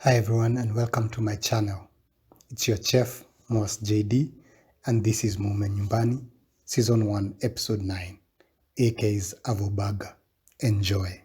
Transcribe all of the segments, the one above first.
Hi everyone and welcome to my channel. It's your chef Mos JD and this is Mume Nyumbani, Season 1, Episode 9, AK's Avocado. Enjoy.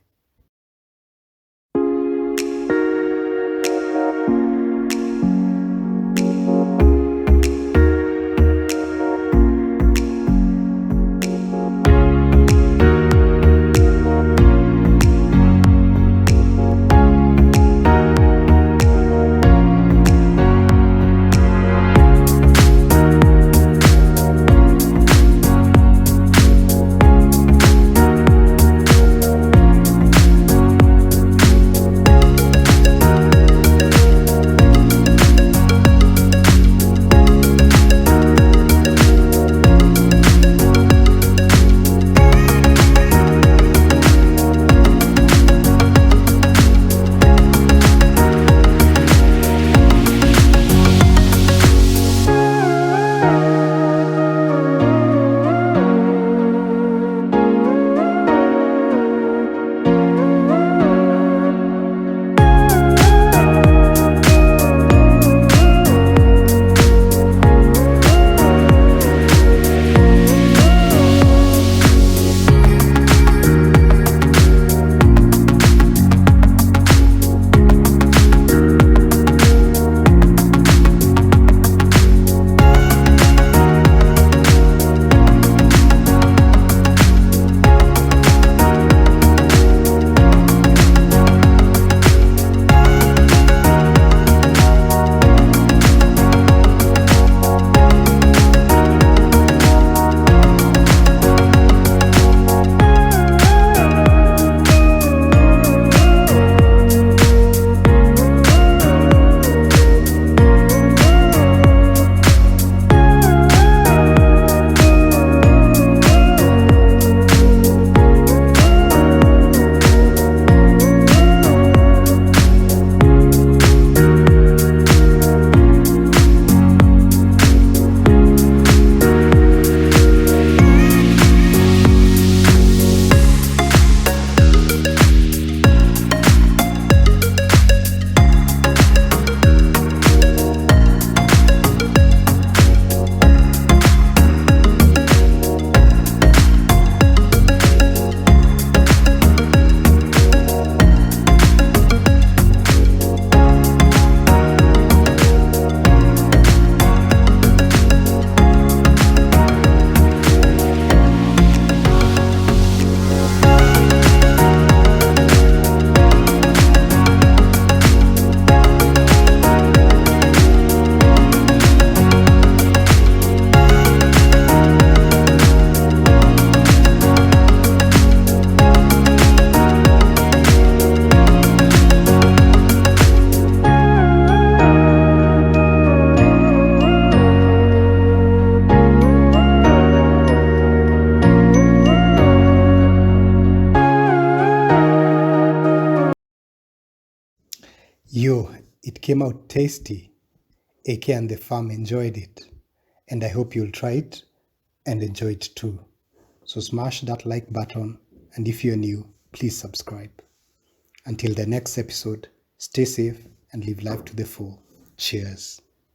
It came out tasty. AK and the farm enjoyed it, and I hope you'll try it and enjoy it too. So smash that like button, and if you're new, please subscribe. Until the next episode, stay safe and live life to the full. Cheers.